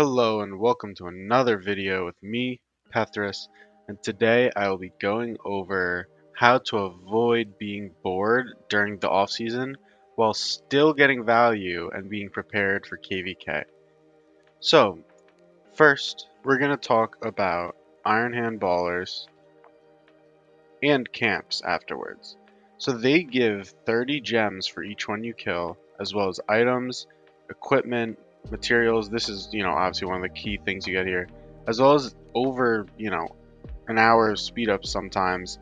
Hello and welcome to another video with me, Pethris, and today I will be going over how to avoid being bored during the off season while still getting value and being prepared for KVK. So, first, we're going to talk about Iron Hand Ballers and camps afterwards. So they give 30 gems for each one you kill, as well as items, equipment, materials. This is, obviously one of the key things you get here, as well as over, an hour of speed up sometimes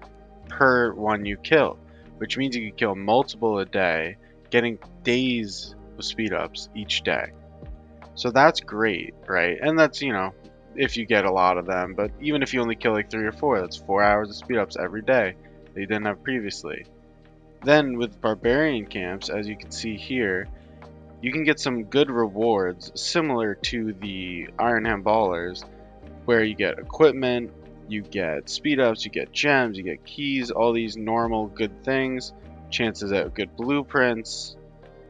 per one you kill, which means you can kill multiple a day, getting days of speed ups each day. So that's great, right? And that's, if you get a lot of them, but even if you only kill like 3 or 4, that's 4 hours of speed ups every day that you didn't have previously. Then with barbarian camps, as you can see here, you can get some good rewards similar to the Iron Hand Ballers, where you get equipment, you get speed ups, you get gems, you get keys, all these normal good things, chances at good blueprints,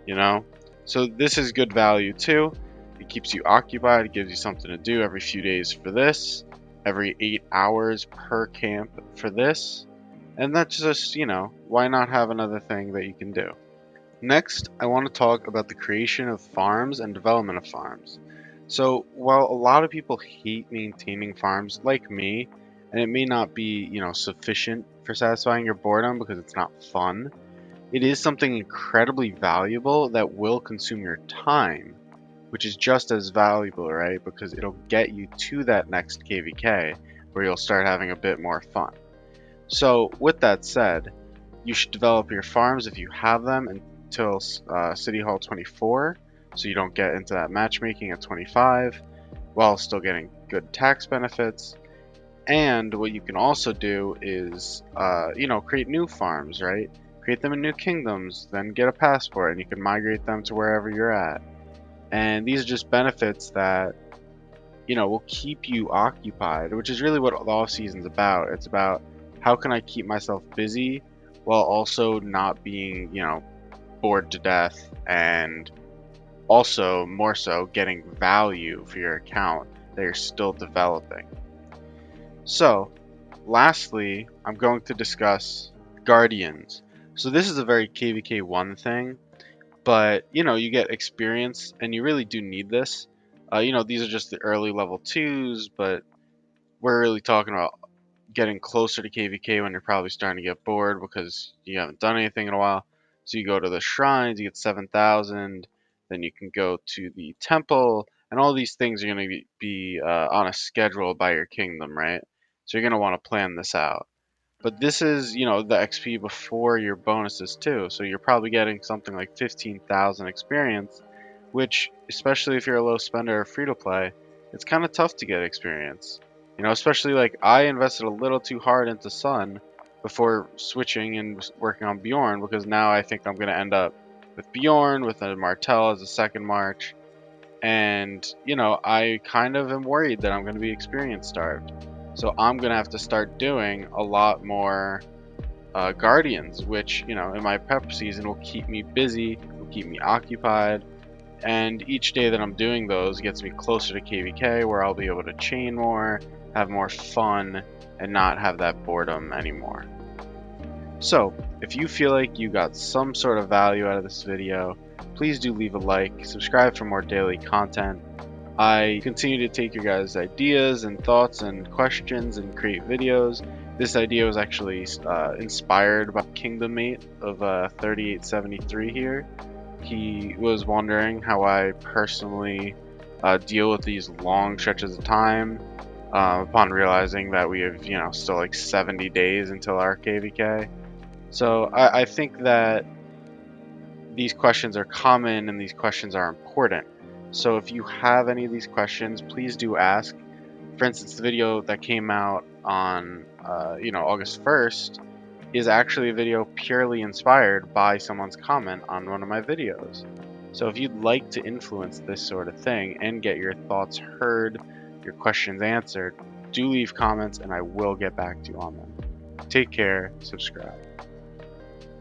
you know. So this is good value too. It keeps you occupied, it gives you something to do every few days for this, every 8 hours per camp for this. And that's just, why not have another thing that you can do? Next, I want to talk about the creation of farms and development of farms. So, while a lot of people hate maintaining farms like me, and it may not be, sufficient for satisfying your boredom because it's not fun, it is something incredibly valuable that will consume your time, which is just as valuable, right? Because it'll get you to that next KVK where you'll start having a bit more fun. So, with that said, you should develop your farms if you have them until City Hall 24, so you don't get into that matchmaking at 25 while still getting good tax benefits. And what you can also do is, create new farms, right? Create them in new kingdoms, then get a passport, and you can migrate them to wherever you're at. And these are just benefits that, will keep you occupied, which is really what the off season's about. It's about how can I keep myself busy while also not being, bored to death, and also more so getting value for your account that you're still developing. So, lastly, I'm going to discuss Guardians. So this is a very KVK1 thing, but you get experience and you really do need this. These are just the early level 2s, but we're really talking about getting closer to KVK when you're probably starting to get bored because you haven't done anything in a while. So you go to the shrines, you get 7,000, then you can go to the temple, and all these things are going to be on a schedule by your kingdom, right? So you're going to want to plan this out. But this is, the XP before your bonuses too. So you're probably getting something like 15,000 experience, which, especially if you're a low spender or free to play, it's kind of tough to get experience. Especially like I invested a little too hard into Sun before switching and working on Bjorn, because now I think I'm going to end up with Bjorn, with a Martel as a second March. And, I kind of am worried that I'm going to be experience starved. So I'm going to have to start doing a lot more Guardians, which, in my prep season will keep me busy, will keep me occupied. And each day that I'm doing those gets me closer to KVK, where I'll be able to chain more, have more fun, and not have that boredom anymore. So, if you feel like you got some sort of value out of this video, please do leave a like, subscribe for more daily content. I continue to take your guys' ideas and thoughts and questions and create videos. This idea was actually inspired by Kingdom Mate of 3873 here. He was wondering how I personally deal with these long stretches of time upon realizing that we have, still like 70 days until our KVK. So I think that these questions are common and these questions are important. So if you have any of these questions, please do ask. For instance, the video that came out on, August 1st is actually a video purely inspired by someone's comment on one of my videos. So if you'd like to influence this sort of thing and get your thoughts heard, your questions answered, do leave comments and I will get back to you on them. Take care, subscribe.